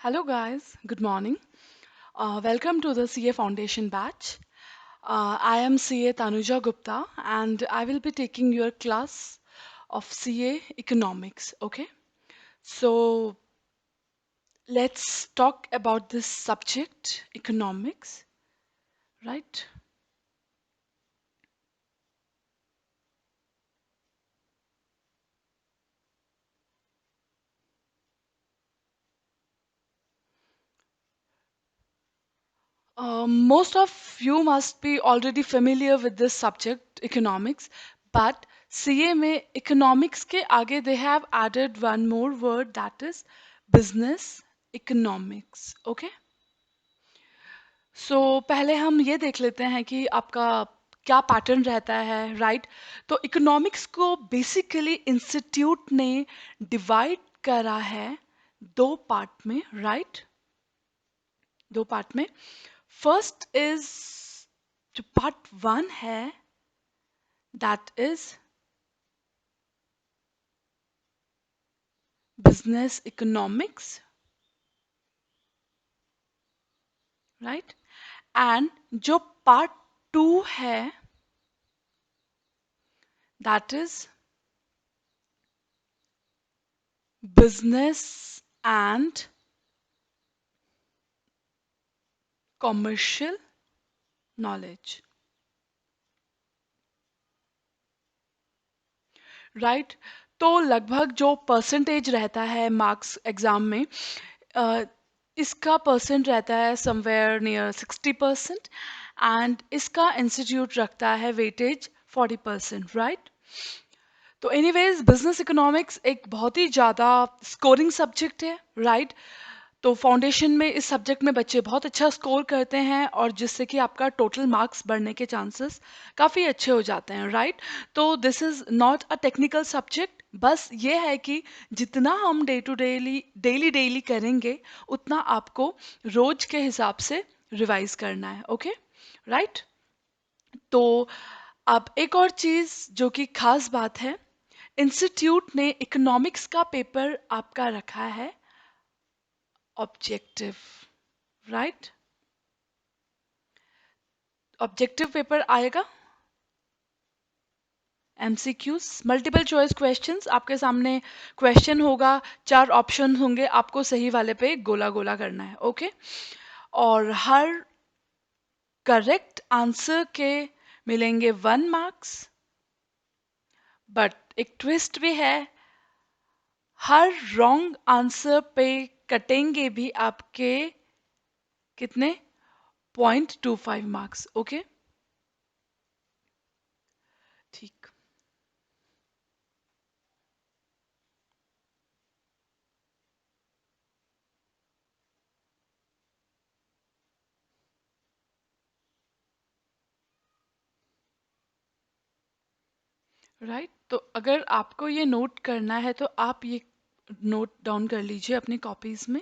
Hello, guys. Good morning. Welcome to the CA Foundation batch. I am CA Tanuja Gupta and I will be taking your class of CA Economics. Okay, so let's talk about this subject, economics, right? Most of you must be already familiar with this subject, economics, but CA में economics के आगे they have added one more word that is business economics. Okay? So पहले हम ये देख लेते हैं कि आपका क्या पैटर्न रहता है, राइट? तो इकोनॉमिक्स को बेसिकली इंस्टीट्यूट ने डिवाइड करा है दो पार्ट में, राइट? दो पार्ट में फर्स्ट इज जो पार्ट वन है that is business economics, right? And जो पार्ट टू है that is business and commercial knowledge, right? तो लगभग जो परसेंटेज रहता है मार्क्स एग्जाम में, अ, इसका परसेंट रहता है समवेयर नियर 60% एंड इसका इंस्टीट्यूट रखता है वेटेज 40%, राइट? तो एनीवेज बिजनेस इकोनॉमिक्स एक बहुत ही ज़्यादा स्कोरिंग सब्जेक्ट है, राइट? तो फाउंडेशन में इस सब्जेक्ट में बच्चे बहुत अच्छा स्कोर करते हैं और जिससे कि आपका टोटल मार्क्स बढ़ने के चांसेस काफ़ी अच्छे हो जाते हैं, राइट? तो this is not a technical subject, बस ये है कि जितना हम डे टू डेली डेली करेंगे उतना आपको रोज के हिसाब से रिवाइज करना है, ओके, राइट? तो अब एक और चीज़ जो कि खास बात है, इंस्टीट्यूट ने इकोनॉमिक्स का पेपर आपका रखा है ऑब्जेक्टिव, राइट? ऑब्जेक्टिव पेपर आएगा एमसीक्यूज, मल्टीपल चॉइस क्वेश्चंस आपके सामने। क्वेश्चन होगा, चार ऑप्शन होंगे, आपको सही वाले पे गोला गोला करना है, ओके? और हर करेक्ट आंसर के मिलेंगे 1 मार्क्स, बट एक ट्विस्ट भी है, हर रॉन्ग आंसर पे कटेंगे भी आपके कितने 0.25 मार्क्स, ओके? ठीक, राइट? तो अगर आपको ये नोट करना है तो आप ये नोट डाउन कर लीजिए अपनी कॉपीज में।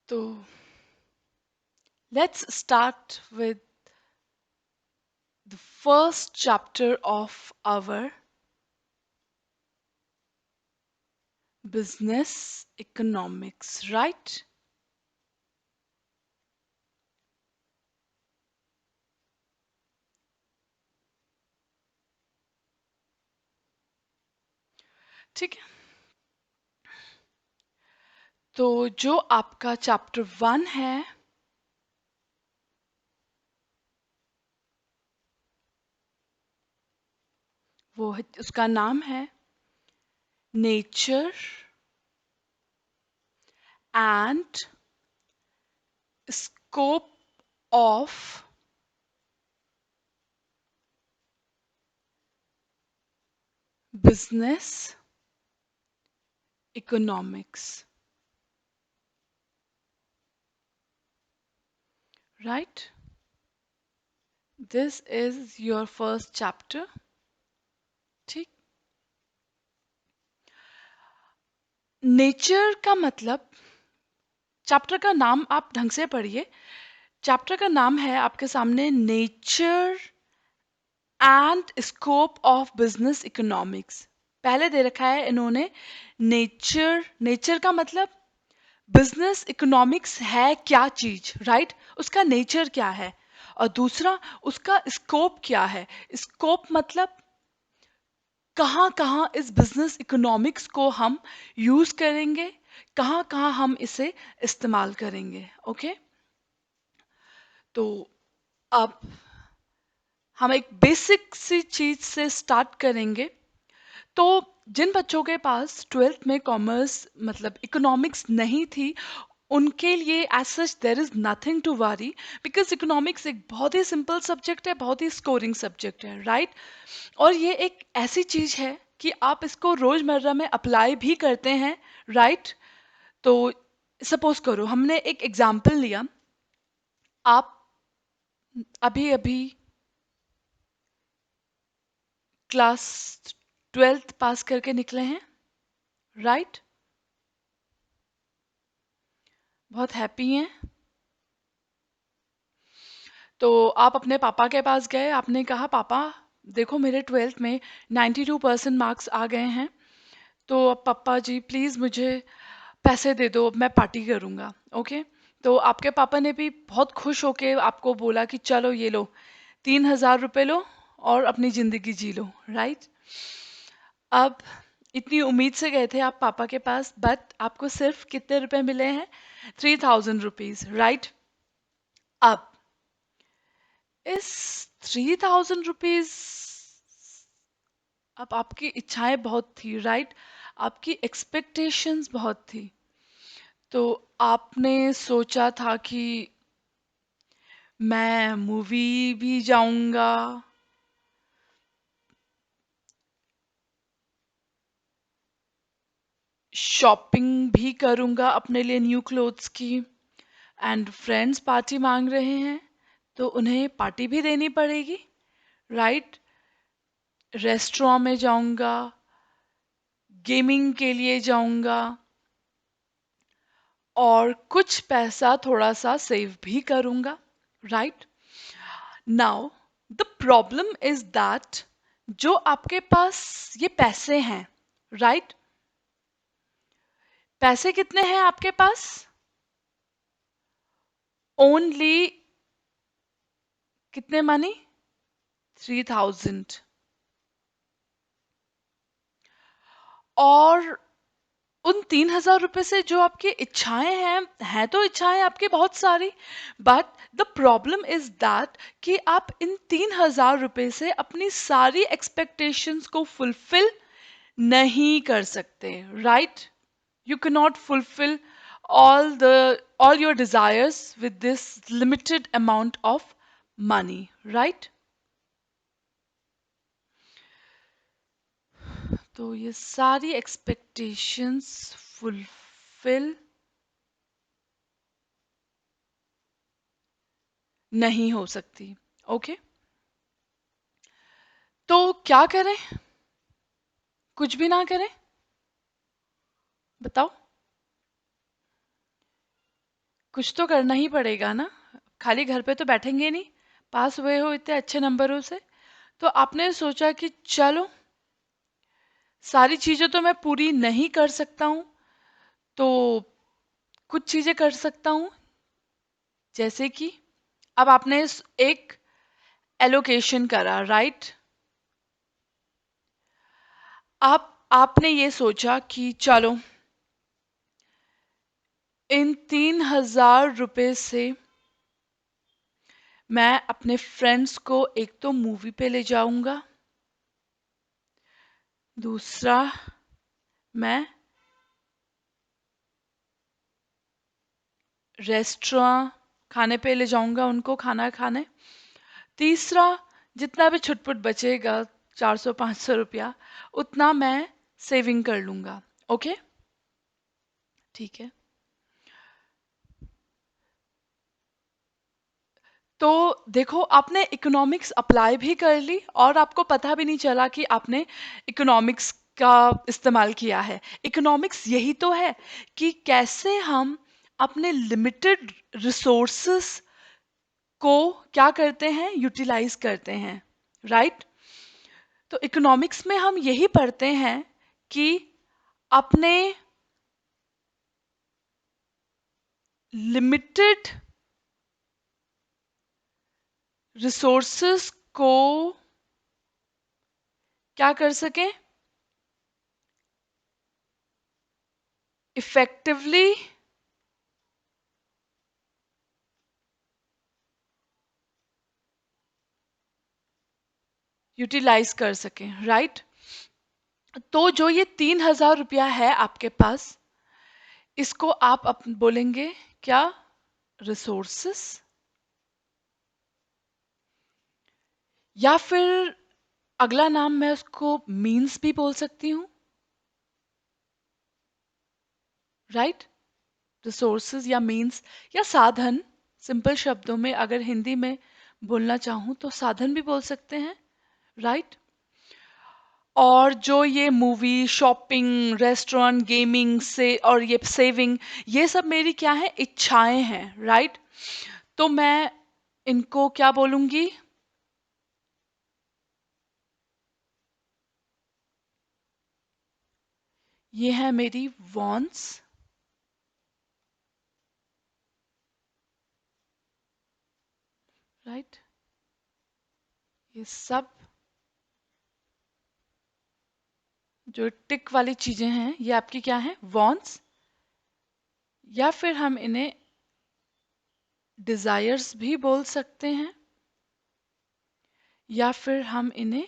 तो let's start with the first chapter of our business economics, right? ठीक है, तो जो आपका चैप्टर 1 है वो है, उसका नाम है nature and scope of business economics, right? This is your first chapter. ठीक, नेचर का मतलब, चैप्टर का नाम आप ढंग से पढ़िए। चैप्टर का नाम है आपके सामने nature and scope of business economics. पहले दे रखा है इन्होंने नेचर, नेचर का मतलब बिजनेस इकोनॉमिक्स है क्या चीज, राइट? उसका नेचर क्या है, और दूसरा उसका स्कोप क्या है। स्कोप मतलब कहाँ कहाँ इस बिजनेस इकोनॉमिक्स को हम यूज करेंगे, कहाँ कहाँ हम इसे इस्तेमाल करेंगे। ओके, तो अब हम एक बेसिक सी चीज से स्टार्ट करेंगे। तो जिन बच्चों के पास ट्वेल्थ में कॉमर्स मतलब इकोनॉमिक्स नहीं थी, उनके लिए as such there is nothing to worry, because economics एक बहुत ही सिंपल सब्जेक्ट है, बहुत ही स्कोरिंग सब्जेक्ट है, राइट? और ये एक ऐसी चीज है कि आप इसको रोजमर्रा में अप्लाई भी करते हैं, राइट? तो सपोज करो हमने एक एग्जाम्पल लिया, आप अभी अभी क्लास ट्वेल्थ पास करके निकले हैं, राइट? बहुत हैप्पी हैं। तो आप अपने पापा के पास गए, आपने कहा पापा देखो मेरे ट्वेल्थ में 92% मार्क्स आ गए हैं, तो अब पापा जी प्लीज़ मुझे पैसे दे दो, अब मैं पार्टी करूँगा। ओके, तो आपके पापा ने भी बहुत खुश होके आपको बोला कि चलो ये लो 3,000 रुपये लो और अपनी ज़िंदगी जी लो, राइट? अब इतनी उम्मीद से गए थे आप पापा के पास, बट आपको सिर्फ कितने रुपए मिले हैं? 3,000 रुपीज़, राइट? अब इस 3,000 रुपीज, अब आपकी इच्छाएं बहुत थी, राइट? आपकी एक्सपेक्टेशंस बहुत थी। तो आपने सोचा था कि मैं मूवी भी जाऊंगा, शॉपिंग भी करूंगा अपने लिए न्यू क्लोथ्स की, एंड फ्रेंड्स पार्टी मांग रहे हैं तो उन्हें पार्टी भी देनी पड़ेगी, राइट? रेस्टोरेंट में जाऊंगा, गेमिंग के लिए जाऊंगा, और कुछ पैसा थोड़ा सा सेव भी करूंगा, right? Now the problem is that जो आपके पास ये पैसे हैं, राइट? पैसे कितने हैं आपके पास? ओनली कितने मनी? 3,000। और उन 3,000 रुपए से जो आपकी इच्छाएं हैं तो इच्छाएं आपकी बहुत सारी, but the problem is that कि आप इन 3,000 रुपए से अपनी सारी एक्सपेक्टेशंस को फुलफिल नहीं कर सकते, right? You cannot fulfill all the all your desires with this limited amount of money, right? तो ये सारी expectations fulfill नहीं हो सकती। ओके, तो क्या करें? कुछ भी ना करें? बताओ, कुछ तो करना ही पड़ेगा ना। खाली घर पे तो बैठेंगे नहीं, पास हुए हो इतने अच्छे नंबरों से, तो आपने सोचा कि चलो सारी चीजें तो मैं पूरी नहीं कर सकता हूँ, तो कुछ चीजें कर सकता हूँ। जैसे कि अब आपने एक एलोकेशन करा, राइट? आपने ये सोचा कि चलो इन 3,000 रुपए से मैं अपने फ्रेंड्स को एक तो मूवी पे ले जाऊंगा, दूसरा मैं रेस्टोरेंट खाने पे ले जाऊंगा उनको खाना खाने, तीसरा जितना भी छुटपुट बचेगा 400-500 रुपया उतना मैं सेविंग कर लूंगा। ओके, ठीक है। तो देखो आपने इकोनॉमिक्स अप्लाई भी कर ली और आपको पता भी नहीं चला कि आपने इकोनॉमिक्स का इस्तेमाल किया है। इकोनॉमिक्स यही तो है कि कैसे हम अपने लिमिटेड रिसोर्सेस को क्या करते हैं, यूटिलाइज करते हैं, राइट? तो इकोनॉमिक्स में हम यही पढ़ते हैं कि अपने लिमिटेड रिसोर्सेस को क्या कर सकें, इफेक्टिवली यूटिलाइज कर सकें, राइट? तो जो ये 3,000 रुपया है आपके पास, इसको आप बोलेंगे क्या, रिसोर्सेस, या फिर अगला नाम मैं उसको मीन्स भी बोल सकती हूँ, राइट? रिसोर्सेज या मीन्स या साधन, सिंपल शब्दों में अगर हिंदी में बोलना चाहूँ तो साधन भी बोल सकते हैं, राइट? और जो ये मूवी, शॉपिंग, रेस्टोरेंट, गेमिंग से और ये सेविंग, ये सब मेरी क्या है, इच्छाएं हैं, राइट? तो मैं इनको क्या बोलूंगी, ये है मेरी वॉन्ट्स, राइट? ये सब जो टिक वाली चीजें हैं ये आपकी क्या है, वॉन्ट्स, या फिर हम इन्हें डिजायर्स भी बोल सकते हैं, या फिर हम इन्हें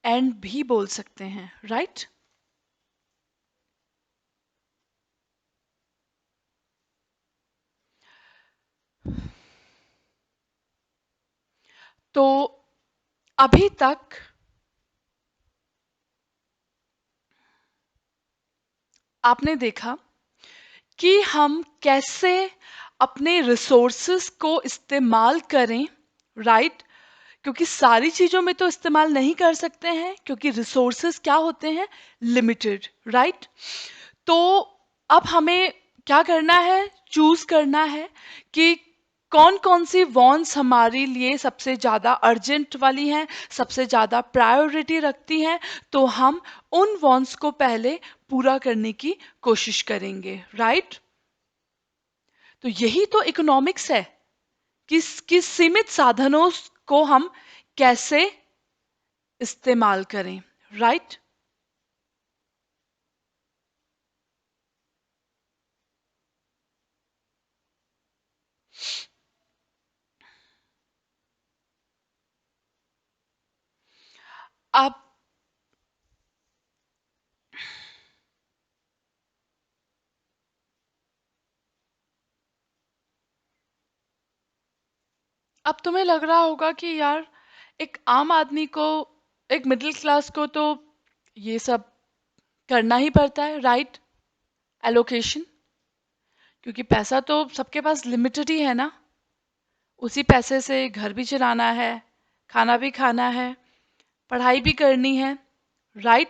एंड भी बोल सकते हैं, राइट? तो अभी तक आपने देखा कि हम कैसे अपने रिसोर्सेस को इस्तेमाल करें, राइट? क्योंकि सारी चीजों में तो इस्तेमाल नहीं कर सकते हैं क्योंकि रिसोर्सेस क्या होते हैं, लिमिटेड, राइट? तो अब हमें क्या करना है, चूज करना है कि कौन कौन सी वॉन्ट्स हमारे लिए सबसे ज्यादा अर्जेंट वाली हैं, सबसे ज्यादा प्रायोरिटी रखती हैं, तो हम उन वॉन्ट्स को पहले पूरा करने की कोशिश करेंगे, राइट? तो यही तो इकोनॉमिक्स है कि किस सीमित साधनों को हम कैसे इस्तेमाल करें, राइट? अब अब तुम्हें लग रहा होगा कि यार एक आम आदमी को, एक मिडिल क्लास को तो ये सब करना ही पड़ता है, राइट? एलोकेशन, क्योंकि पैसा तो सबके पास लिमिटेड ही है ना, उसी पैसे से घर भी चलाना है, खाना भी खाना है, पढ़ाई भी करनी है, राइट?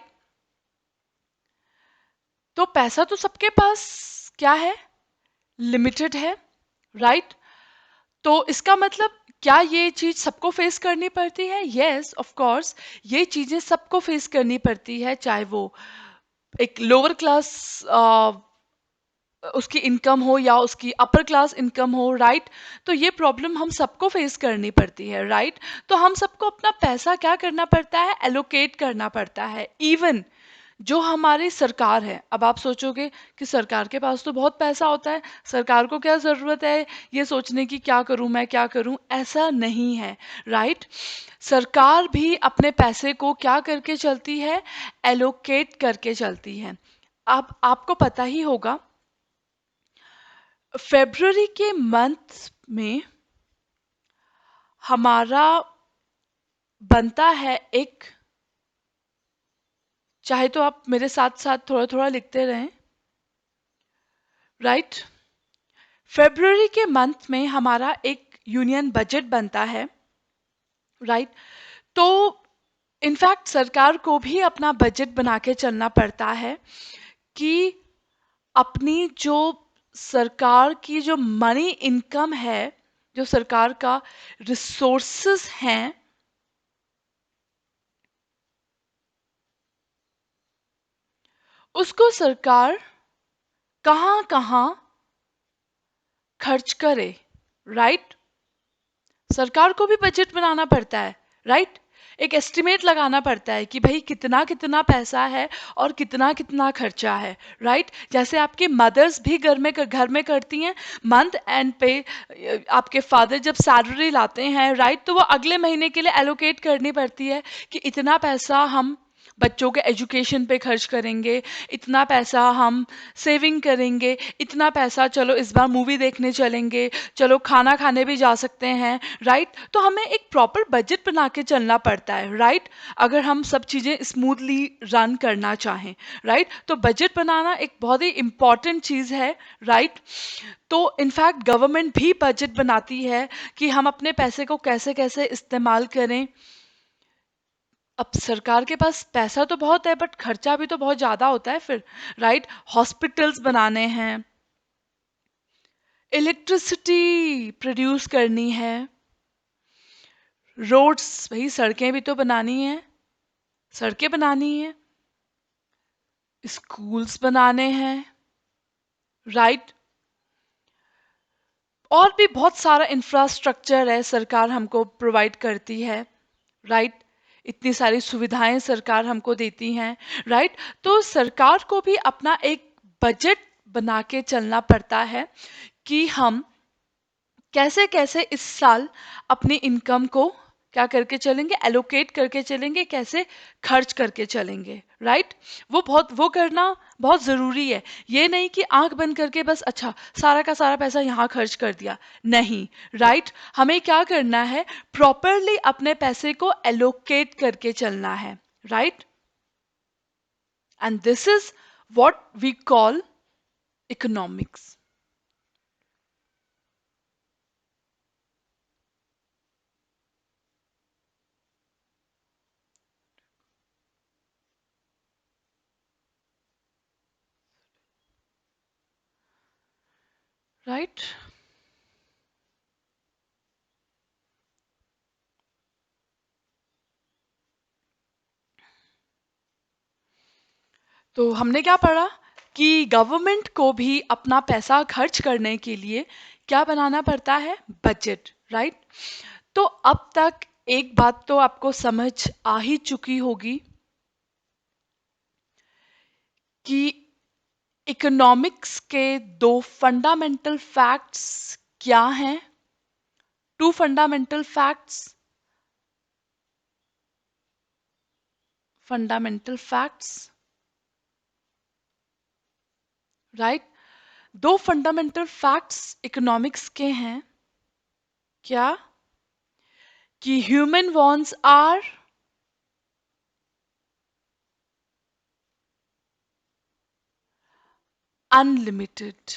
तो पैसा तो सबके पास क्या है, लिमिटेड है, राइट? तो इसका मतलब क्या ये चीज सबको फेस करनी पड़ती है? Yes, of course. ये चीजें सबको फेस करनी पड़ती है, चाहे वो एक लोअर क्लास उसकी इनकम हो या उसकी अपर क्लास इनकम हो, राइट? तो ये प्रॉब्लम हम सबको फेस करनी पड़ती है, राइट? तो हम सबको अपना पैसा क्या करना पड़ता है? एलोकेट करना पड़ता है। इवन जो हमारी सरकार है, अब आप सोचोगे कि सरकार के पास तो बहुत पैसा होता है, सरकार को क्या जरूरत है ये सोचने की क्या करूं मैं, क्या करूं? ऐसा नहीं है, राइट? सरकार भी अपने पैसे को क्या करके चलती है? एलोकेट करके चलती है। अब आपको पता ही होगा, फेब्रुअरी के मंथ में हमारा बनता है एक, चाहे तो आप मेरे साथ साथ थोड़ा थोड़ा लिखते रहें, राइट? फेब्रुअरी के मंथ में हमारा एक यूनियन बजट बनता है, राइट? तो इनफैक्ट सरकार को भी अपना बजट बना के चलना पड़ता है कि अपनी जो सरकार की जो मनी इनकम है, जो सरकार का रिसोर्सेस हैं, उसको सरकार कहाँ कहाँ खर्च करे, राइट? सरकार को भी बजट बनाना पड़ता है, राइट? एक एस्टिमेट लगाना पड़ता है कि भाई कितना कितना पैसा है और कितना कितना खर्चा है, राइट? जैसे आपकी मदर्स भी घर में करती हैं, मंथ एंड पे आपके फादर जब सैलरी लाते हैं, राइट, तो वो अगले महीने के लिए एलोकेट करनी पड़ती है कि इतना पैसा हम बच्चों के एजुकेशन पे खर्च करेंगे, इतना पैसा हम सेविंग करेंगे, इतना पैसा चलो इस बार मूवी देखने चलेंगे, चलो खाना खाने भी जा सकते हैं, राइट? तो हमें एक प्रॉपर बजट बना के चलना पड़ता है, राइट? अगर हम सब चीज़ें स्मूथली रन करना चाहें, राइट? तो बजट बनाना एक बहुत ही इम्पॉर्टेंट चीज़ है, राइट? तो इनफैक्ट गवर्नमेंट भी बजट बनाती है कि हम अपने पैसे को कैसे कैसे इस्तेमाल करें। अब सरकार के पास पैसा तो बहुत है बट खर्चा भी तो बहुत ज्यादा होता है फिर, राइट? हॉस्पिटल्स बनाने हैं, इलेक्ट्रिसिटी प्रोड्यूस करनी है, रोड्स, भाई सड़कें भी तो बनानी है, सड़कें बनानी है, स्कूल्स बनाने हैं, राइट? और भी बहुत सारा इंफ्रास्ट्रक्चर है सरकार हमको प्रोवाइड करती है, राइट? इतनी सारी सुविधाएं सरकार हमको देती हैं, राइट? तो सरकार को भी अपना एक बजट बना के चलना पड़ता है कि हम कैसे कैसे इस साल अपनी इनकम को क्या करके चलेंगे? एलोकेट करके चलेंगे, कैसे खर्च करके चलेंगे, राइट? वो करना बहुत जरूरी है। ये नहीं कि आंख बंद करके बस अच्छा सारा का सारा पैसा यहाँ खर्च कर दिया, नहीं, राइट? हमें क्या करना है? प्रॉपरली अपने पैसे को एलोकेट करके चलना है, right? And this is what we call economics, right? तो हमने क्या पढ़ा कि गवर्नमेंट को भी अपना पैसा खर्च करने के लिए क्या बनाना पड़ता है? Budget, right? तो अब तक एक बात तो आपको समझ आ ही चुकी होगी कि इकोनॉमिक्स के दो फंडामेंटल फैक्ट्स क्या हैं? Two fundamental facts, fundamental facts, right? दो फंडामेंटल फैक्ट्स इकोनॉमिक्स के हैं, क्या? कि human wants are unlimited,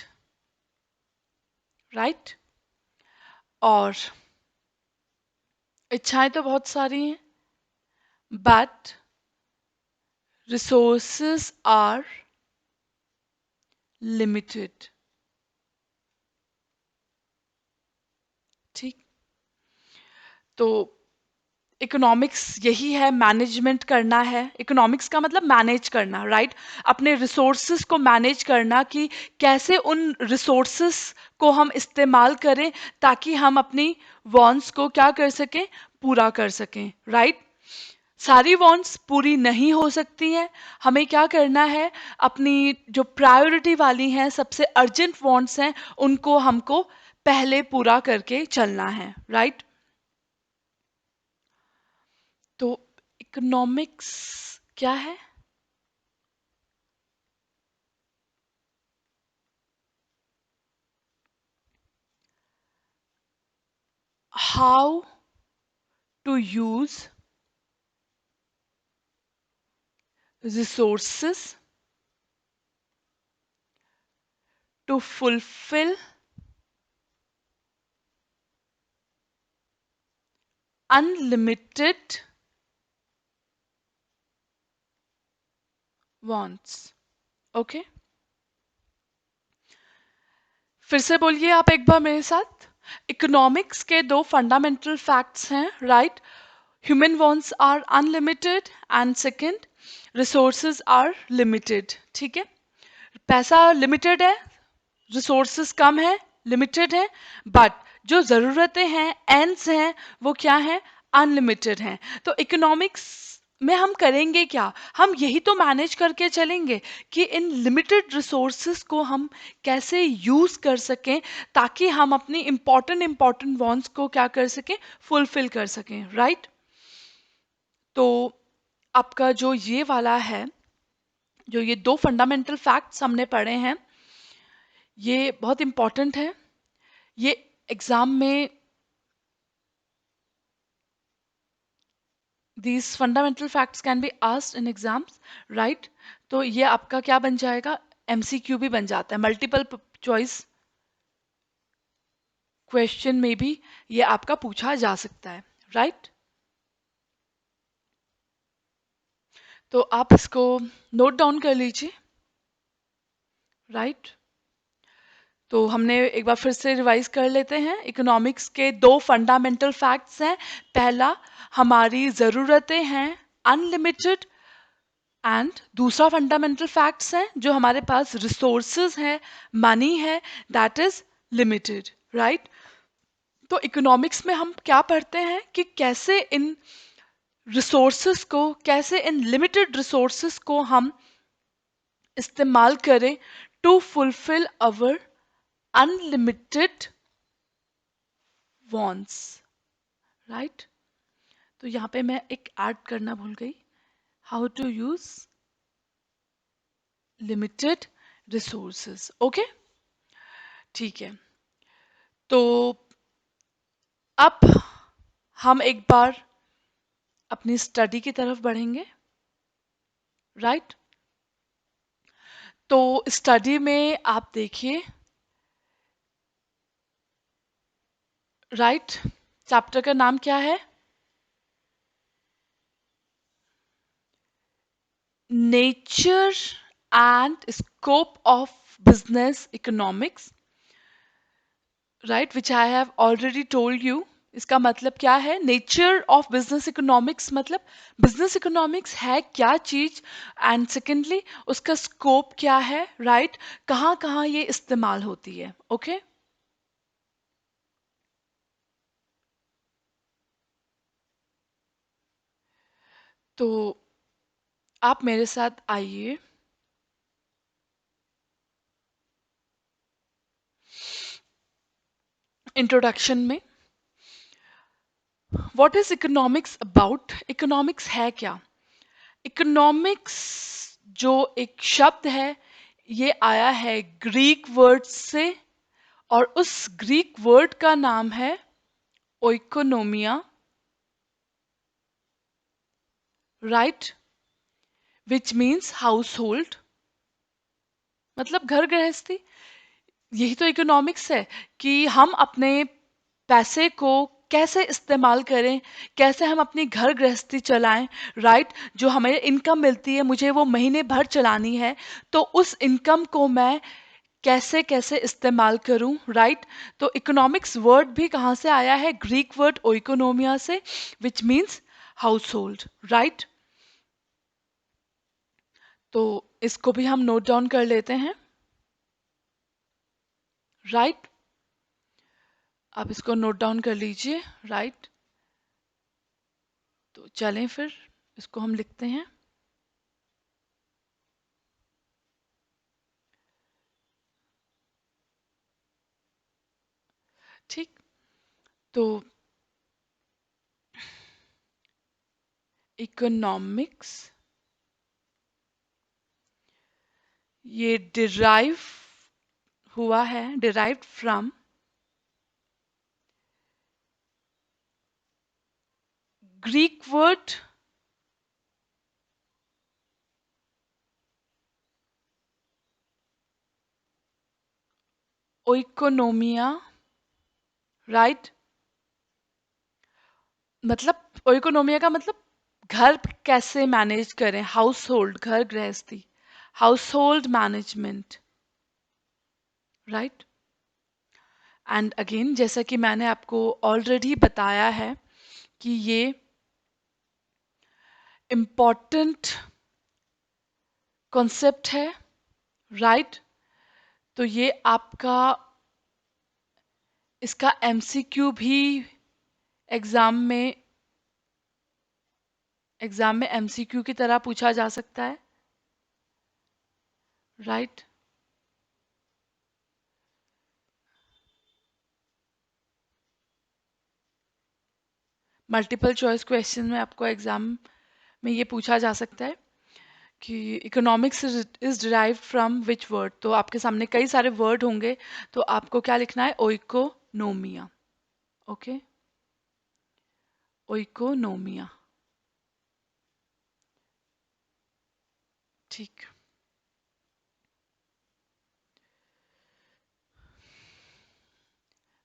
right? और इच्छाएं तो बहुत सारी हैं, बट रिसोर्सेस आर लिमिटेड, ठीक? तो इकोनॉमिक्स यही है, मैनेजमेंट करना है। इकोनॉमिक्स का मतलब मैनेज करना, राइट? अपने रिसोर्सेस को मैनेज करना कि कैसे उन रिसोर्सेस को हम इस्तेमाल करें ताकि हम अपनी वॉन्ट्स को क्या कर सकें, पूरा कर सकें, राइट? सारी वॉन्ट्स पूरी नहीं हो सकती हैं। हमें क्या करना है, अपनी जो प्रायोरिटी वाली हैं, सबसे अर्जेंट वॉन्ट्स हैं, उनको हमको पहले पूरा करके चलना है, राइट? तो इकोनॉमिक्स क्या है? How to use resources to fulfil unlimited wants. Okay, फिर से बोलिए आप एक बार मेरे साथ। इकोनॉमिक्स के दो फंडामेंटल फैक्ट्स हैं, right? Human wants are unlimited and second, resources are limited. ठीक है, पैसा लिमिटेड है, रिसोर्सेस कम है, लिमिटेड है, बट जो ज़रूरतें हैं, एंड्स हैं, वो क्या हैं, अनलिमिटेड हैं। तो इकोनॉमिक्स में हम करेंगे क्या, हम यही तो मैनेज करके चलेंगे कि इन लिमिटेड रिसोर्सेस को हम कैसे यूज़ कर सकें ताकि हम अपनी इम्पॉर्टेंट वांट्स को क्या कर सकें, फुलफिल कर सकें, राइट? तो आपका जो ये वाला है, जो ये दो फंडामेंटल फैक्ट्स हमने पढ़े हैं, ये बहुत इंपॉर्टेंट है। ये एग्जाम में these fundamental facts can be asked in exams, right? तो ये आपका क्या बन जाएगा, एमसीक्यू भी बन जाता है, मल्टीपल चॉइस क्वेश्चन में भी ये आपका पूछा जा सकता है, राइट? तो आप इसको नोट डाउन कर लीजिए, राइट? तो हमने एक बार फिर से रिवाइज कर लेते हैं। इकोनॉमिक्स के दो फंडामेंटल फैक्ट्स हैं। पहला, हमारी ज़रूरतें हैं अनलिमिटेड, एंड दूसरा फंडामेंटल फैक्ट्स है जो हमारे पास रिसोर्सेज है, मनी है, दैट इज लिमिटेड, राइट? तो इकोनॉमिक्स में हम क्या पढ़ते हैं कि कैसे इन रिसोर्सेज को, कैसे इन लिमिटेड रिसोर्सेज को हम इस्तेमाल करें to fulfil our unlimited wants, right? तो यहाँ पे मैं एक ऐड करना भूल गई, how to use limited resources. Okay, ठीक है। तो अब हम एक बार अपनी स्टडी की तरफ बढ़ेंगे, राइट? तो स्टडी में आप देखिए, राइट? चैप्टर का नाम क्या है, nature and scope of business economics, right? Which I have already told you. इसका मतलब क्या है, नेचर ऑफ बिजनेस इकोनॉमिक्स मतलब बिजनेस इकोनॉमिक्स है क्या चीज, एंड सेकेंडली उसका स्कोप क्या है, राइट? कहाँ कहाँ ये इस्तेमाल होती है। ओके, तो आप मेरे साथ आइए। इंट्रोडक्शन में, what is economics about? Economics है क्या? इकोनॉमिक्स जो एक शब्द है, ये आया है ग्रीक वर्ड से, और उस ग्रीक वर्ड का नाम है oikonomia, right? Which means household, मतलब घर गृहस्थी। यही तो इकोनॉमिक्स है कि हम अपने पैसे को कैसे इस्तेमाल करें, कैसे हम अपनी घर गृहस्थी चलाएं, राइट? जो हमें इनकम मिलती है, मुझे वो महीने भर चलानी है, तो उस इनकम को मैं कैसे कैसे इस्तेमाल करूं, राइट? तो इकोनॉमिक्स वर्ड भी कहाँ से आया है? ग्रीक वर्ड ओइकोनोमिया से, विच मीन्स हाउस होल्ड, राइट? तो इसको भी हम नोट डाउन कर लेते हैं, राइट? आप इसको नोट डाउन कर लीजिए, राइट? तो चलें फिर इसको हम लिखते हैं। ठीक। तो इकोनॉमिक्स ये डिराइव हुआ है, derived from Greek word oikonomia, right? मतलब ओइकोनोमिया का मतलब घर कैसे मैनेज करें, हाउस होल्ड, घर गृहस्थी, house hold management, right? And again जैसा कि मैंने आपको ऑलरेडी बताया है कि ये इम्पॉर्टेंट कॉन्सेप्ट है, राइट? तो ये आपका इसका एमसीक्यू भी एग्जाम में एमसीक्यू की तरह पूछा जा सकता है, राइट? मल्टीपल चॉइस क्वेश्चन में आपको एग्जाम में ये पूछा जा सकता है कि economics is derived from which word. तो आपके सामने कई सारे वर्ड होंगे, तो आपको क्या लिखना है? ओइकोनोमिया, ओके? ओइकोनोमिया, ठीक।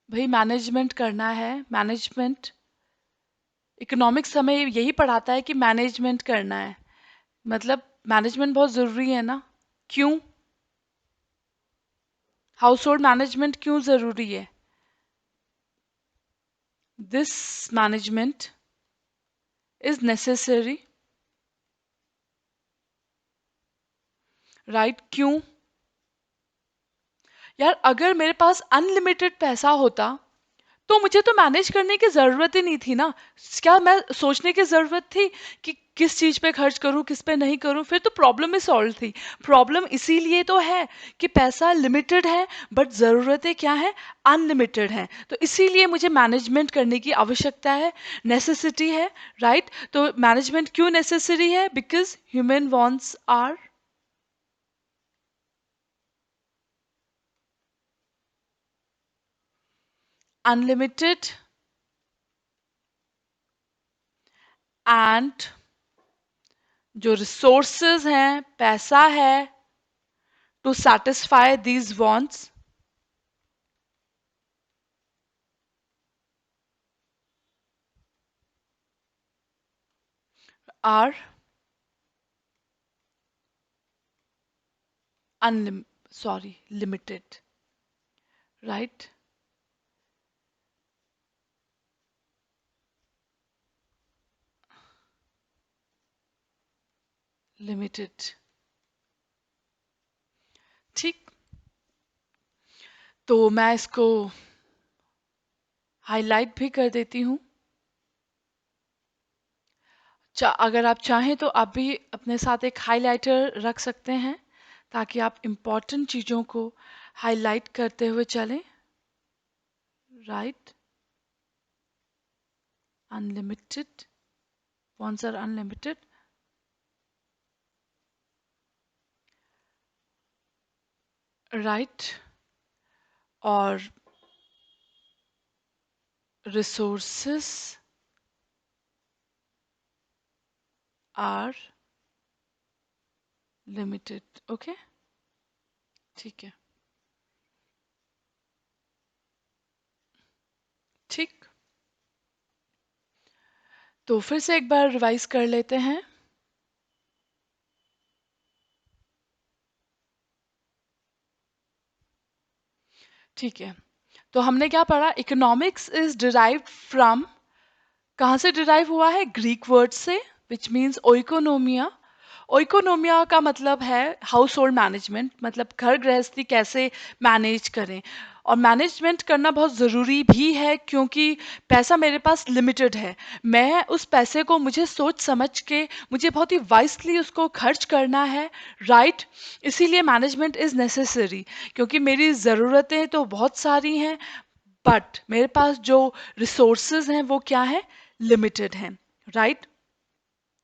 भाई मैनेजमेंट करना है, मैनेजमेंट, इकोनॉमिक्स हमें यही पढ़ाता है कि मैनेजमेंट करना है, मतलब मैनेजमेंट बहुत जरूरी है ना? क्यों? हाउस होल्ड मैनेजमेंट क्यों जरूरी है? This management is necessary, right? क्यों? यार अगर मेरे पास अनलिमिटेड पैसा होता तो मुझे तो मैनेज करने की जरूरत ही नहीं थी ना। क्या मैं सोचने की जरूरत थी कि किस चीज पे खर्च करूं, किस पे नहीं करूं? फिर तो प्रॉब्लम ही सॉल्व थी। प्रॉब्लम इसीलिए तो है कि पैसा लिमिटेड है बट जरूरतें क्या है? अनलिमिटेड है। तो इसीलिए मुझे मैनेजमेंट करने की आवश्यकता है, नेसेसिटी है, राइट? तो मैनेजमेंट क्यों नेसेसरी है? Because human wants are unlimited and जो रिसोर्सेज हैं, पैसा है, to satisfy these wants are limited, right? Limited, ठीक। तो मैं इसको हाईलाइट भी कर देती हूँ। अगर आप चाहें तो आप भी अपने साथ एक हाइलाइटर रख सकते हैं ताकि आप इम्पॉर्टेंट चीज़ों को हाईलाइट करते हुए चलें, right? Unlimited, wants are unlimited, right? और रिसोर्सेस आर लिमिटेड, ओके? ठीक है, ठीक। तो फिर से एक बार रिवाइज कर लेते हैं। ठीक है। तो हमने क्या पढ़ा? इकोनॉमिक्स इज डिराइव्ड फ्रॉम, कहाँ से डिराइव हुआ है? ग्रीक वर्ड से, विच मीन्स ओइकोनोमिया। ओइकोनोमिया का मतलब है हाउस होल्ड मैनेजमेंट, मतलब घर गृहस्थी कैसे मैनेज करें। और मैनेजमेंट करना बहुत ज़रूरी भी है, क्योंकि पैसा मेरे पास लिमिटेड है। मैं उस पैसे को मुझे सोच समझ के मुझे बहुत ही वाइसली उसको खर्च करना है, राइट। इसीलिए मैनेजमेंट इज़ नेसेसरी, क्योंकि मेरी ज़रूरतें तो बहुत सारी हैं, बट मेरे पास जो रिसोर्सेज हैं वो क्या है? लिमिटेड हैं, राइट।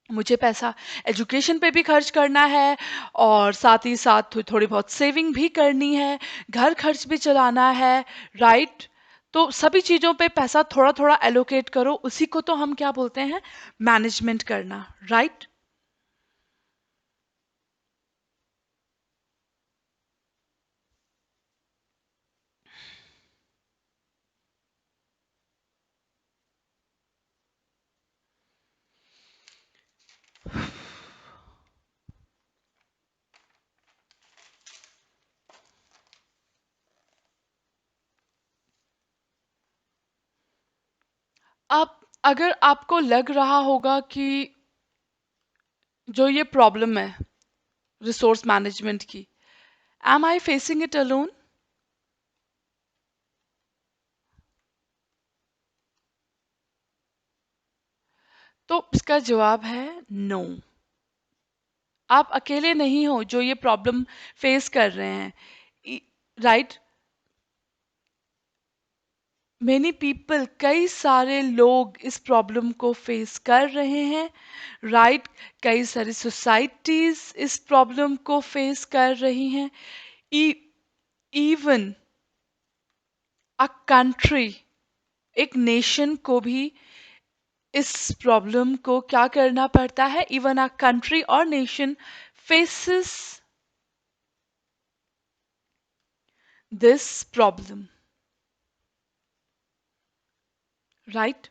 मुझे पैसा एजुकेशन पे भी खर्च करना है, और साथ ही साथ थोड़ी बहुत सेविंग भी करनी है, घर खर्च भी चलाना है, राइट। तो सभी चीज़ों पे पैसा थोड़ा थोड़ा एलोकेट करो, उसी को तो हम क्या बोलते हैं? मैनेजमेंट करना, राइट। अब अगर आपको लग रहा होगा कि जो ये प्रॉब्लम है रिसोर्स मैनेजमेंट की, am I facing it alone? तो इसका जवाब है नो। आप अकेले नहीं हो जो ये प्रॉब्लम फेस कर रहे हैं, राइट। मेनी पीपल, कई सारे लोग इस प्रॉब्लम को फेस कर रहे हैं, राइट। कई सारी सोसाइटीज इस प्रॉब्लम को फेस कर रही हैं। इवन अ कंट्री, एक नेशन को भी इस प्रॉब्लम को क्या करना पड़ता है? इवन अ कंट्री और nation faces this problem, right.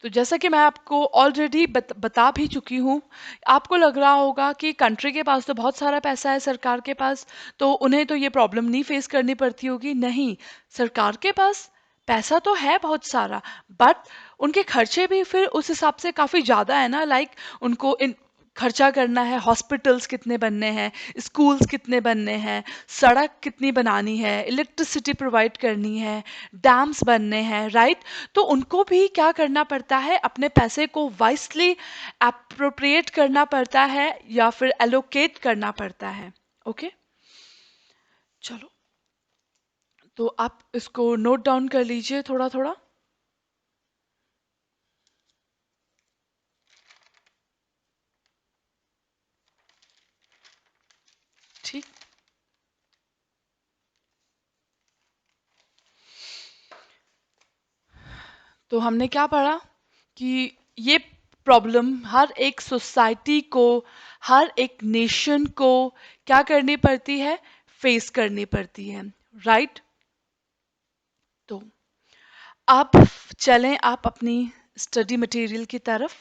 तो जैसा कि मैं आपको ऑलरेडी बता भी चुकी हूँ, आपको लग रहा होगा कि कंट्री के पास तो बहुत सारा पैसा है, सरकार के पास, तो उन्हें तो ये प्रॉब्लम नहीं फेस करनी पड़ती होगी। नहीं, सरकार के पास पैसा तो है बहुत सारा, बट उनके खर्चे भी फिर उस हिसाब से काफ़ी ज़्यादा है ना। लाइक उनको इन खर्चा करना है, हॉस्पिटल्स कितने बनने हैं, स्कूल्स कितने बनने हैं, सड़क कितनी बनानी है, इलेक्ट्रिसिटी प्रोवाइड करनी है, डैम्स बनने हैं, राइट। तो उनको भी क्या करना पड़ता है? अपने पैसे को वाइसली अप्रोप्रिएट करना पड़ता है, या फिर एलोकेट करना पड़ता है। ओके, चलो, तो आप इसको नोट डाउन कर लीजिए थोड़ा थोड़ा। ठीक। तो हमने क्या पढ़ा कि ये प्रॉब्लम हर एक सोसाइटी को, हर एक नेशन को क्या करनी पड़ती है? फेस करनी पड़ती है, राइट। तो अब चलें आप अपनी स्टडी मटेरियल की तरफ।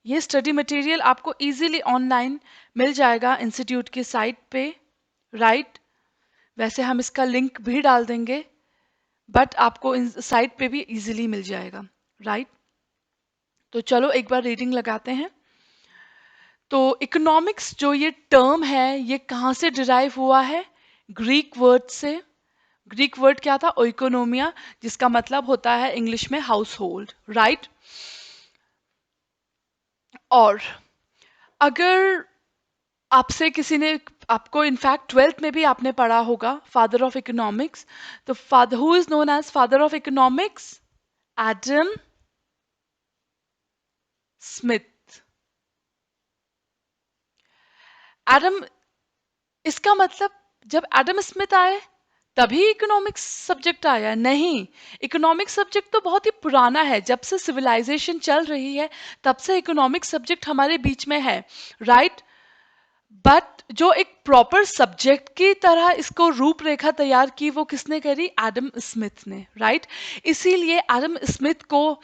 ये स्टडी मटेरियल आपको इजीली ऑनलाइन मिल जाएगा इंस्टीट्यूट की साइट पे, राइट। वैसे हम इसका लिंक भी डाल देंगे, बट आपको इन साइट पे भी इजीली मिल जाएगा, राइट। तो चलो एक बार रीडिंग लगाते हैं। तो इकोनॉमिक्स जो ये टर्म है, ये कहाँ से डिराइव हुआ है? ग्रीक वर्ड से। ग्रीक वर्ड क्या था? ओइकोनोमिया, जिसका मतलब होता है इंग्लिश में हाउस होल्ड, राइट। और अगर आपसे किसी ने, आपको इनफैक्ट ट्वेल्थ में भी आपने पढ़ा होगा फादर ऑफ इकोनॉमिक्स। तो father, who is known as father of economics? Adam Smith. Adam, इसका मतलब जब एडम स्मिथ आए तभी इकोनॉमिक्स सब्जेक्ट आया? नहीं, इकोनॉमिक्स सब्जेक्ट तो बहुत ही पुराना है, जब से सिविलाइजेशन चल रही है तब से इकोनॉमिक्स सब्जेक्ट हमारे बीच में है, राइट। बट जो एक प्रॉपर सब्जेक्ट की तरह इसको रूपरेखा तैयार की, वो किसने करी? एडम स्मिथ ने, राइट। इसीलिए एडम स्मिथ को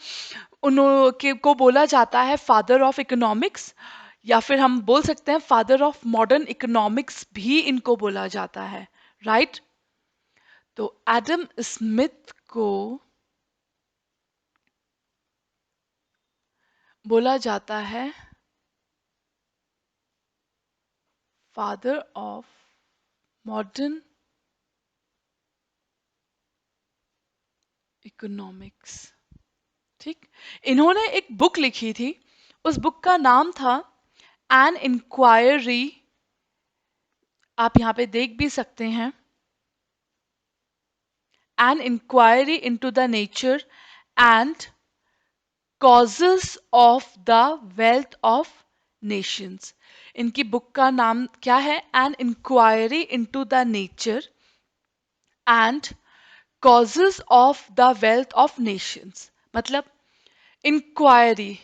उन्हों के को बोला जाता है फादर ऑफ इकोनॉमिक्स, या फिर हम बोल सकते हैं फादर ऑफ मॉडर्न इकोनॉमिक्स भी इनको बोला जाता है, राइट। तो एडम स्मिथ को बोला जाता है फादर ऑफ मॉडर्न इकोनॉमिक्स। ठीक। इन्होंने एक बुक लिखी थी, उस बुक का नाम था एन इंक्वायरी, आप यहाँ पे देख भी सकते हैं, an inquiry into the nature and causes of the wealth of nations. इनकी बुक का नाम क्या है? An inquiry into the nature and causes of the wealth of nations. मतलब इंक्वायरी,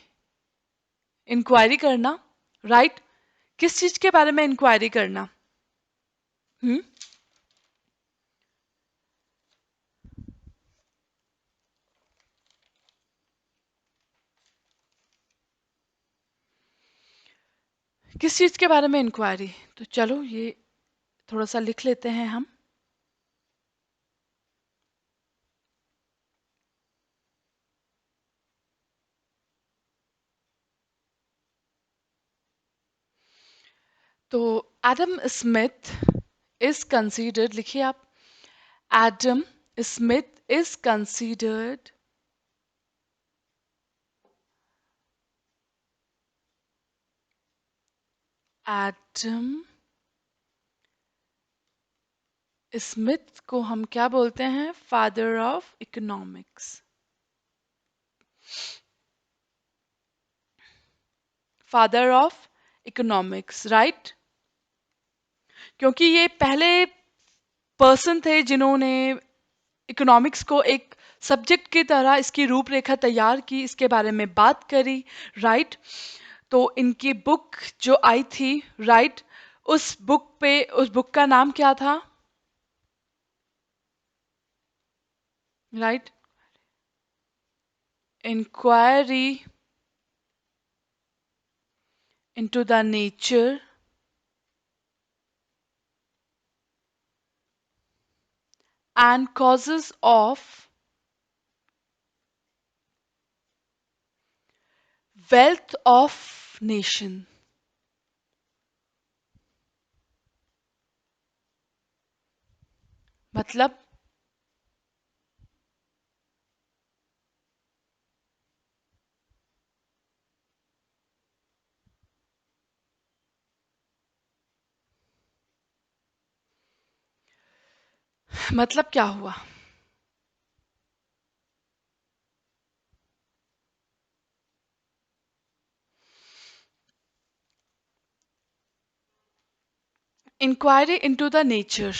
इंक्वायरी करना, राइट। किस चीज के बारे में इंक्वायरी करना? हम्म। किस चीज के बारे में इंक्वायरी? तो चलो ये थोड़ा सा लिख लेते हैं हम। तो एडम स्मिथ इज कंसीडर्ड, लिखिए आप, Adam Smith is considered Adam Smith को हम क्या बोलते हैं? Father of economics. Father of economics, right. क्योंकि ये पहले पर्सन थे जिन्होंने इकोनॉमिक्स को एक सब्जेक्ट की तरह इसकी रूपरेखा तैयार की, इसके बारे में बात करी, राइट। तो इनकी बुक जो आई थी, राइट, उस बुक का नाम क्या था? Right, inquiry into the nature and causes of wealth of nation. मतलब मतलब क्या हुआ? Inquiry into the nature,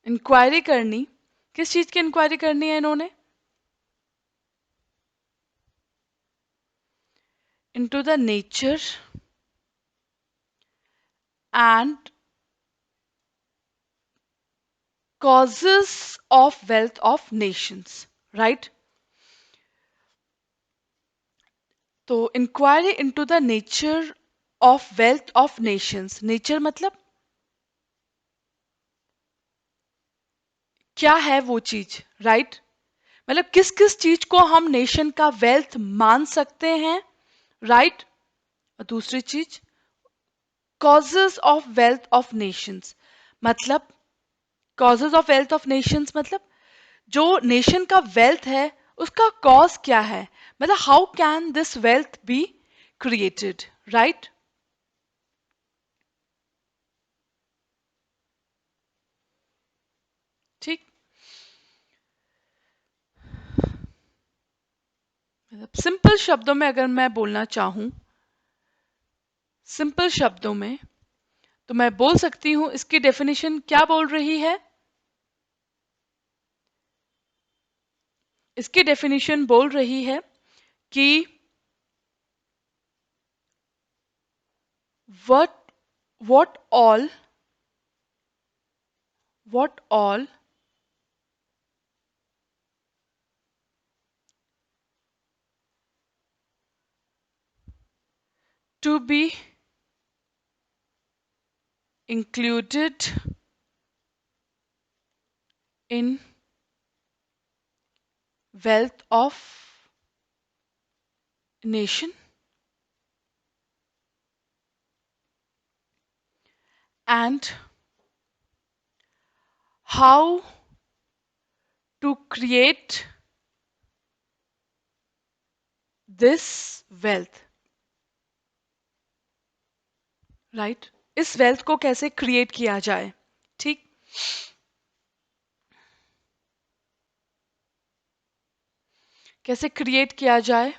inquiry करनी, किस चीज की इंक्वायरी करनी है इन्होंने? Into the nature and causes of wealth of nations, right। तो inquiry into the nature of wealth of nations, nature मतलब क्या है वो चीज, राइट। मतलब किस किस चीज को हम नेशन का वेल्थ मान सकते हैं, राइट। और दूसरी चीज causes of wealth of nations, मतलब causes of wealth of nations मतलब जो नेशन का वेल्थ है उसका कॉज क्या है, मतलब how can this wealth be created, right. ठीक। मतलब सिंपल शब्दों में अगर मैं बोलना चाहूं, सिंपल शब्दों में, तो मैं बोल सकती हूं इसकी डेफिनेशन क्या बोल रही है? इसकी डेफिनेशन बोल रही है कि what what all to be included in wealth of nation, and how to create this wealth, right? इस वेल्थ को कैसे क्रिएट किया जाए, ठीक? कैसे क्रिएट किया जाए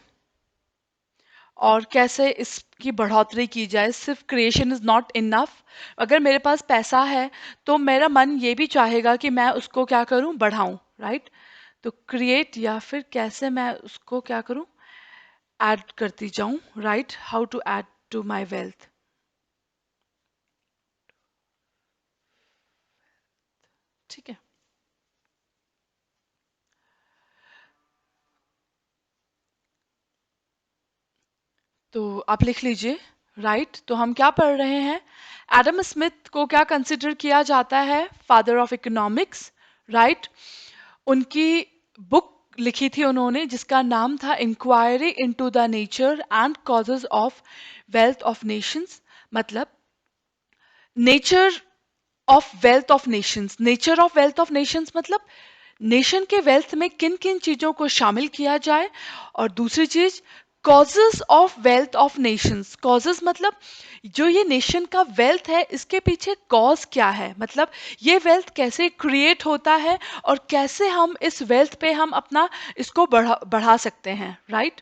और कैसे इसकी बढ़ोतरी की जाए। सिर्फ क्रिएशन इज नॉट इनफ। अगर मेरे पास पैसा है तो मेरा मन ये भी चाहेगा कि मैं उसको क्या करूं, बढ़ाऊं, राइट? तो क्रिएट या फिर कैसे मैं उसको क्या करूं, ऐड करती जाऊं, right? How to add to my wealth, ठीक है? तो आप लिख लीजिए, राइट? तो हम क्या पढ़ रहे हैं? एडम स्मिथ को क्या कंसिडर किया जाता है? Father of economics, right? उनकी बुक लिखी थी उन्होंने जिसका नाम था inquiry into the nature and causes of wealth of nations. मतलब nature of wealth of nations. Nature of wealth of nations मतलब नेशन के वेल्थ में किन किन चीजों को शामिल किया जाए। और दूसरी चीज, causes of wealth of Nations. Causes मतलब जो ये नेशन का वेल्थ है इसके पीछे कॉज क्या है, मतलब ये वेल्थ कैसे क्रिएट होता है और कैसे हम इस वेल्थ पे हम अपना इसको बढ़ा सकते हैं, राइट?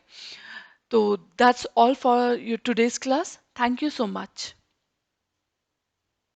तो that's all for your today's class. Thank you so much.